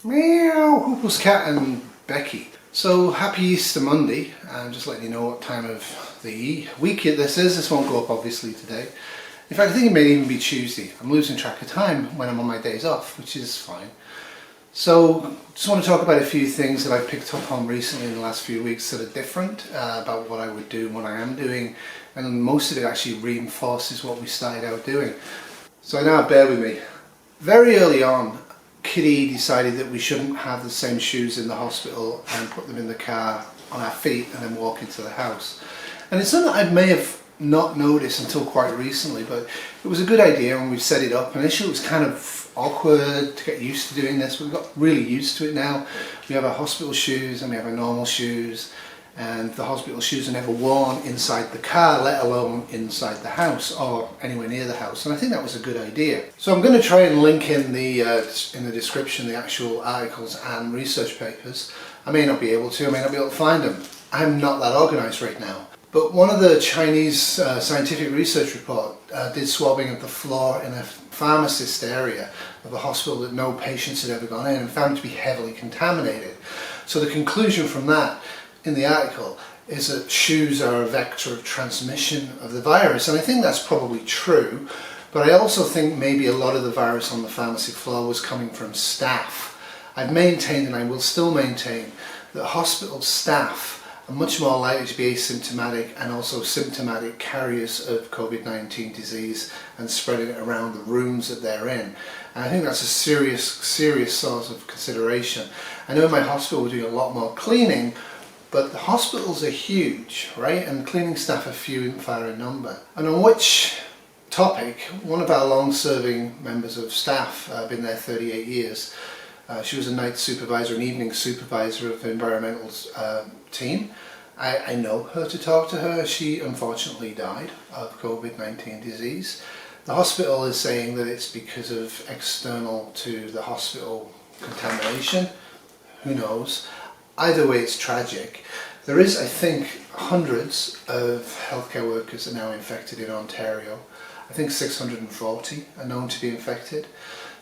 Meow, Huples cat and Becky. So happy Easter Monday. I'm just letting you know what time of the week this is. This won't go up obviously today. In fact, I think it may even be Tuesday. I'm losing track of time when I'm on my days off, which is fine. So just want to talk about a few things that I've picked up on recently in the last few weeks that are different about what I would do and what I am doing, and most of it actually reinforces what we started out doing. So now bear with me. Very early on, Kitty decided that we shouldn't have the same shoes in the hospital and put them in the car on our feet and then walk into the house. And it's something I may have not noticed until quite recently, but it was a good idea when we set it up. Initially it was kind of awkward to get used to doing this, but we got really used to it now. We have our hospital shoes and we have our normal shoes, and the hospital shoes are never worn inside the car, let alone inside the house or anywhere near the house. And I think that was a good idea. So I'm going to try and link in the description the actual articles and research papers. I may not be able to, I may not be able to find them. I'm not that organised right now. But one of the Chinese scientific research report did swabbing of the floor in a pharmacist area of a hospital that no patients had ever gone in and found to be heavily contaminated. So the conclusion from that in the article is that shoes are a vector of transmission of the virus, and I think that's probably true, but I also think maybe a lot of the virus on the pharmacy floor was coming from staff. I've maintained, and I will still maintain, that hospital staff are much more likely to be asymptomatic and also symptomatic carriers of COVID-19 disease and spreading it around the rooms that they're in. And I think that's a serious source of consideration. I know in my hospital we're doing a lot more cleaning, but the hospitals are huge, right? And cleaning staff are few and far in number. And on which topic, one of our long-serving members of staff, been there 38 years, she was a night supervisor, an evening supervisor of the environmental team. I know her to talk to her. She unfortunately died of COVID-19 disease. The hospital is saying that it's because of external to the hospital contamination. Who knows? Either way, it's tragic. There is, I think, hundreds of healthcare workers that are now infected in Ontario. I think 640 are known to be infected.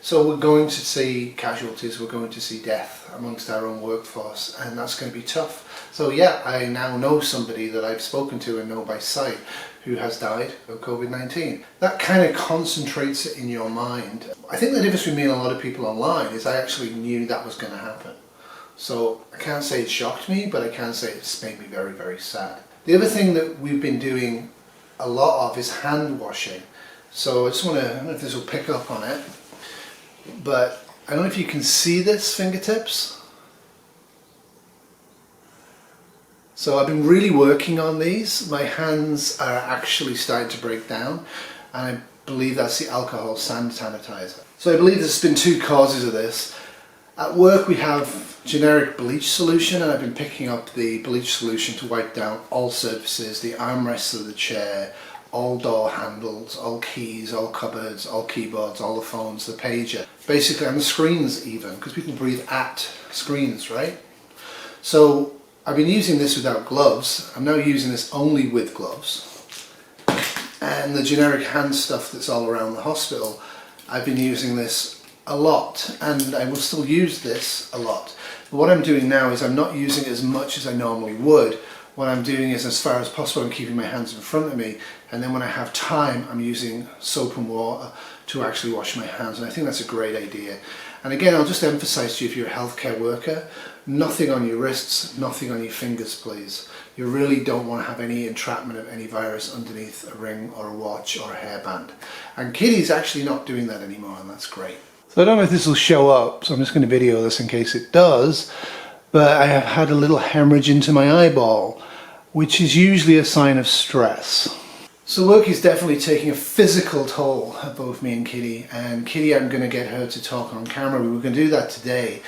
So we're going to see casualties, we're going to see death amongst our own workforce, and that's going to be tough. So yeah, I now know somebody that I've spoken to and know by sight who has died of COVID-19. That kind of concentrates it in your mind. I think the difference between me and a lot of people online is I actually knew that was going to happen. So I can't say it shocked me, but I can say it's made me very, very sad. The other thing that we've been doing a lot of is hand washing. So I just want to, I don't know if this will pick up on it, but I don't know if you can see this, fingertips. So I've been really working on these. My hands are actually starting to break down, and I believe that's the alcohol hand sanitizer. So I believe there's been two causes of this. At work we have generic bleach solution, and I've been picking up the bleach solution to wipe down all surfaces, the armrests of the chair, all door handles, all keys, all cupboards, all keyboards, all the phones, the pager, basically, and the screens even, because people breathe at screens, right? So I've been using this without gloves. I'm now using this only with gloves. And the generic hand stuff that's all around the hospital, I've been using this a lot, and I will still use this a lot. But what I'm doing now is I'm not using it as much as I normally would. What I'm doing is, as far as possible, I'm keeping my hands in front of me, and then when I have time I'm using soap and water to actually wash my hands, and I think that's a great idea. And again, I'll just emphasize to you, if you're a healthcare worker, nothing on your wrists, nothing on your fingers, please. You really don't want to have any entrapment of any virus underneath a ring or a watch or a hairband. And Kitty's actually not doing that anymore, and that's great. So I don't know if this will show up, so I'm just going to video this in case it does, but I have had a little hemorrhage into my eyeball, which is usually a sign of stress. So work is definitely taking a physical toll of both me and Kitty, I'm going to get her to talk on camera. We were going to do that today,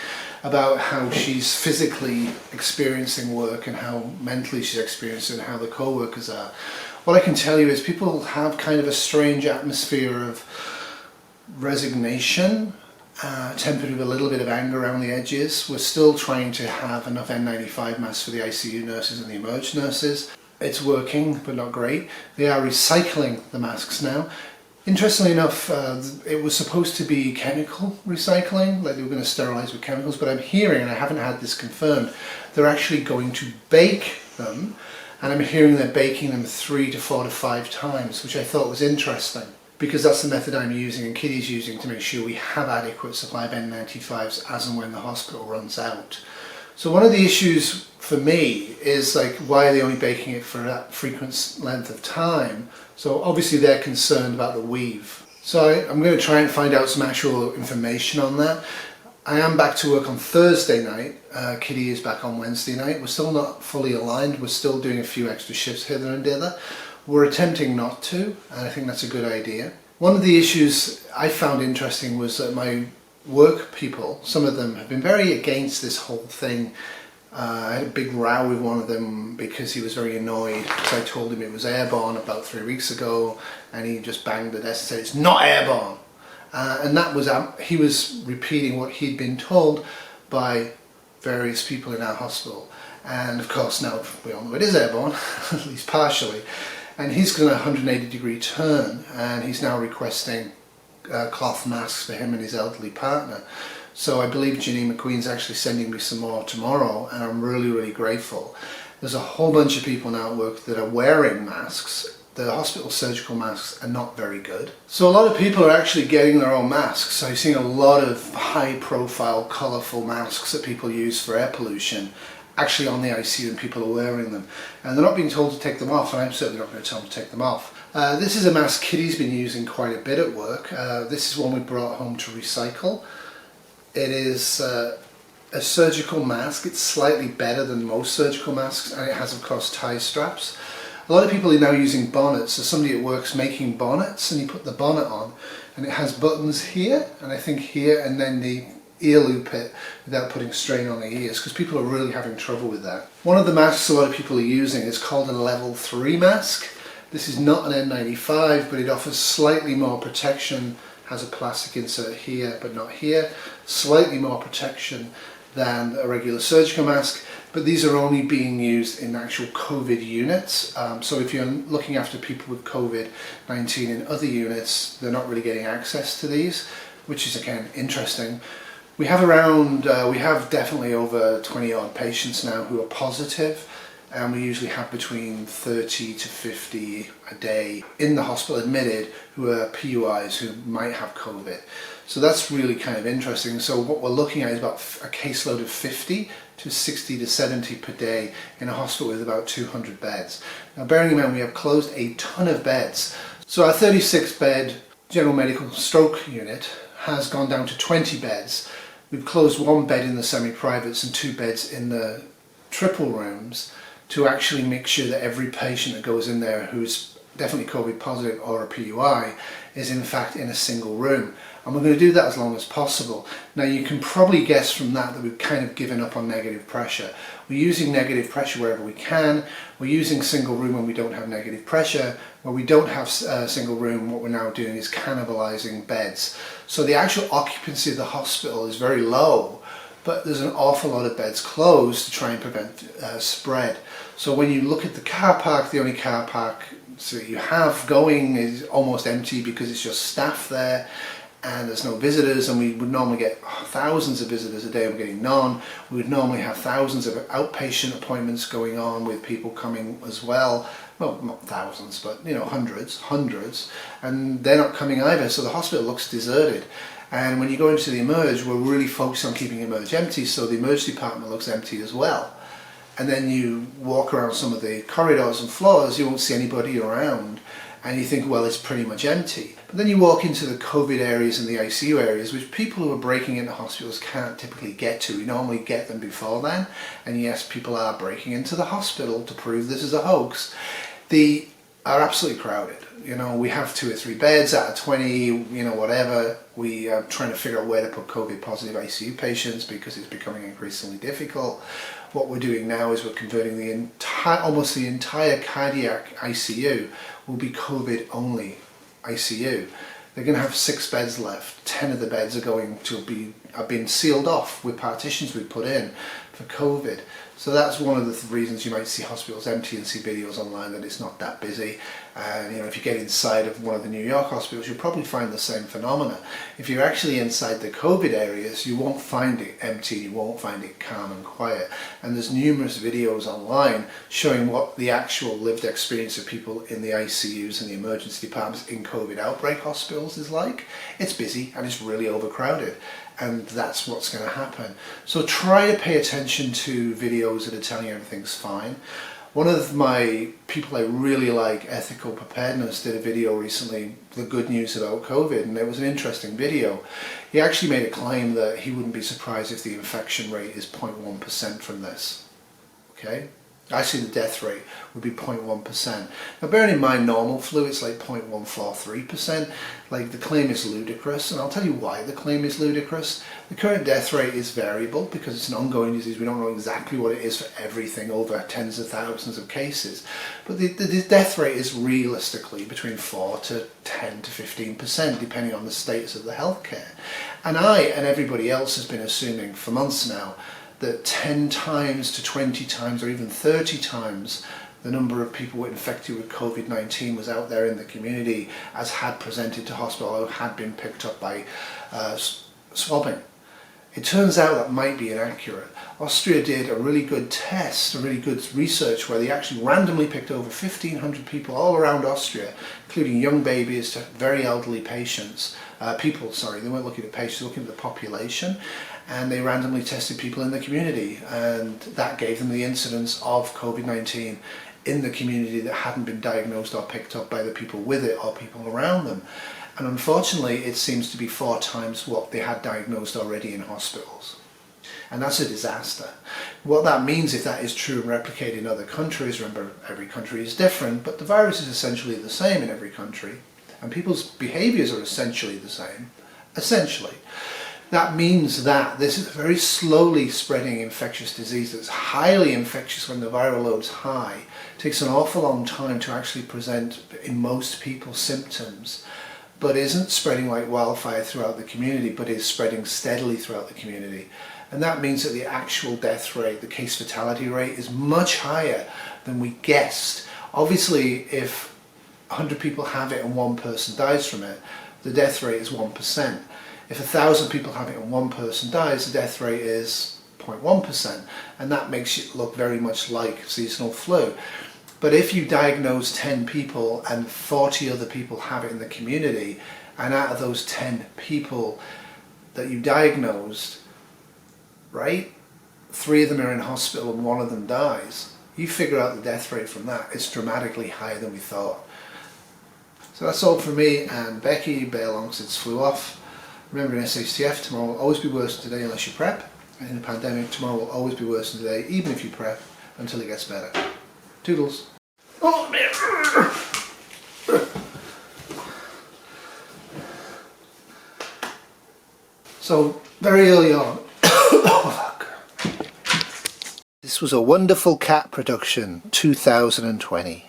about how she's physically experiencing work and how mentally she's experiencing it and how the co-workers are. What I can tell you is people have kind of a strange atmosphere of resignation, tempered with a little bit of anger around the edges. We're still trying to have enough N95 masks for the ICU nurses and the emerge nurses. It's working, but not great. They are recycling the masks now. Interestingly enough, it was supposed to be chemical recycling, like they were going to sterilize with chemicals, but I'm hearing, and I haven't had this confirmed, they're actually going to bake them, and I'm hearing they're baking them 3 to 4 to 5 times, which I thought was interesting, because that's the method I'm using and Kitty's using to make sure we have adequate supply of N95s as and when the hospital runs out. So one of the issues for me is like, why are they only baking it for that frequent length of time? So obviously they're concerned about the weave. So I'm going to try and find out some actual information on that. I am back to work on Thursday night. Kitty is back on Wednesday night. We're still not fully aligned. We're still doing a few extra shifts here and there. We're attempting not to, and I think that's a good idea. One of the issues I found interesting was that my work people, some of them have been very against this whole thing. I had a big row with one of them because he was very annoyed because I told him it was airborne about 3 weeks ago, and he just banged the desk and said it's not airborne. And that was, he was repeating what he'd been told by various people in our hospital. And of course now we all know it is airborne, at least partially. And he's done a 180-degree turn, and he's now requesting cloth masks for him and his elderly partner. So I believe Janine McQueen's actually sending me some more tomorrow, and I'm really, really grateful. There's a whole bunch of people now at work that are wearing masks. The hospital surgical masks are not very good. So a lot of people are actually getting their own masks. So I've seen a lot of high-profile, colourful masks that people use for air pollution actually on the ICU, and people are wearing them. And they're not being told to take them off, and I'm certainly not going to tell them to take them off. This is a mask Kitty's been using quite a bit at work. This is one we brought home to recycle. It is a surgical mask. It's slightly better than most surgical masks, and it has of course tie straps. A lot of people are now using bonnets. So somebody at work's making bonnets, and you put the bonnet on and it has buttons here, and I think here, and then the ear loop it without putting strain on the ears, because people are really having trouble with that. One of the masks a lot of people are using is called a level 3 mask. This is not an N95, but it offers slightly more protection, has a plastic insert here but not here, slightly more protection than a regular surgical mask, but these are only being used in actual COVID units. So if you're looking after people with COVID-19 in other units, they're not really getting access to these, which is again interesting. We have definitely over 20 odd patients now who are positive, and we usually have between 30 to 50 a day in the hospital admitted who are PUIs who might have COVID. So that's really kind of interesting. So what we're looking at is about a caseload of 50 to 60 to 70 per day in a hospital with about 200 beds. Now bearing in mind we have closed a ton of beds. So our 36-bed general medical stroke unit has gone down to 20 beds. We've closed 1 bed in the semi-privates and 2 beds in the triple rooms to actually make sure that every patient that goes in there who's definitely COVID positive or a PUI is in fact in a single room. And we're going to do that as long as possible. Now you can probably guess from that we've kind of given up on negative pressure. We're using negative pressure wherever we can. We're using single room when we don't have negative pressure. When we don't have single room, what we're now doing is cannibalizing beds. So the actual occupancy of the hospital is very low, but there's an awful lot of beds closed to try and prevent spread. So when you look at the car park, the only car park you have going is almost empty because it's just staff there and there's no visitors, and we would normally get thousands of visitors a day, and we're getting none. We would normally have thousands of outpatient appointments going on with people coming as well. Well, not thousands, but you know, hundreds, and they're not coming either, so the hospital looks deserted. And when you go into the emerge, we're really focused on keeping emerge empty, so the emerge department looks empty as well. And then you walk around some of the corridors and floors, you won't see anybody around, and you think, well, it's pretty much empty. But then you walk into the COVID areas and the ICU areas, which people who are breaking into hospitals can't typically get to. We normally get them before then, and yes, people are breaking into the hospital to prove this is a hoax. They are absolutely crowded. You know, we have 2 or 3 beds out of 20, you know, whatever. We are trying to figure out where to put COVID positive ICU patients because it's becoming increasingly difficult. What we're doing now is we're converting almost the entire cardiac ICU will be COVID only ICU. They're going to have 6 beds left. 10 of the beds are going to be have been sealed off with partitions we put in for COVID. So that's one of the reasons you might see hospitals empty and see videos online that it's not that busy. And if you get inside of one of the New York hospitals, you'll probably find the same phenomena. If you're actually inside the COVID areas, you won't find it empty, you won't find it calm and quiet. And there's numerous videos online showing what the actual lived experience of people in the ICUs and the emergency departments in COVID outbreak hospitals is like. It's busy and it's really overcrowded. And that's what's going to happen. So try to pay attention to videos that are telling you everything's fine. One of my people I really like, Ethical Preparedness, did a video recently, the good news about COVID, and it was an interesting video. He actually made a claim that he wouldn't be surprised if the infection rate is 0.1% from this. Okay? Actually, the death rate would be 0.1%. Now, bearing in mind normal flu, it's like 0.143%. Like, the claim is ludicrous, and I'll tell you why the claim is ludicrous. The current death rate is variable because it's an ongoing disease. We don't know exactly what it is for everything over tens of thousands of cases. But the death rate is realistically between 4 to 10 to 15%, depending on the status of the healthcare. And I and everybody else has been assuming for months now that 10 times to 20 times or even 30 times the number of people infected with COVID-19 was out there in the community as had presented to hospital or had been picked up by swabbing. It turns out that might be inaccurate. Austria did a really good test, a really good research where they actually randomly picked over 1,500 people all around Austria, including young babies to very elderly patients. They weren't looking at patients, looking at the population, and they randomly tested people in the community, and that gave them the incidence of COVID-19 in the community that hadn't been diagnosed or picked up by the people with it or people around them. And unfortunately, it seems to be 4 times what they had diagnosed already in hospitals. And that's a disaster. What that means, if that is true and replicated in other countries, remember every country is different, but the virus is essentially the same in every country, and people's behaviours are essentially the same, That means that this is a very slowly spreading infectious disease that's highly infectious when the viral load's high. It takes an awful long time to actually present in most people symptoms, but isn't spreading like wildfire throughout the community, but is spreading steadily throughout the community. And that means that the actual death rate, the case fatality rate, is much higher than we guessed. Obviously, if 100 people have it and 1 person dies from it, the death rate is 1%. If 1,000 people have it and 1 person dies, the death rate is 0.1%, and that makes it look very much like seasonal flu. But if you diagnose 10 people and 40 other people have it in the community, and out of those 10 people that you diagnosed, right, 3 of them are in hospital and 1 of them dies, you figure out the death rate from that. It's dramatically higher than we thought. So that's all from me and Becky. Bail Longsons flew off. Remember, in SHTF, tomorrow will always be worse than today unless you prep. And in a pandemic, tomorrow will always be worse than today, even if you prep, until it gets better. Toodles. Oh, man. So, very early on, oh, fuck. This was a Wonderful Cat production, 2020.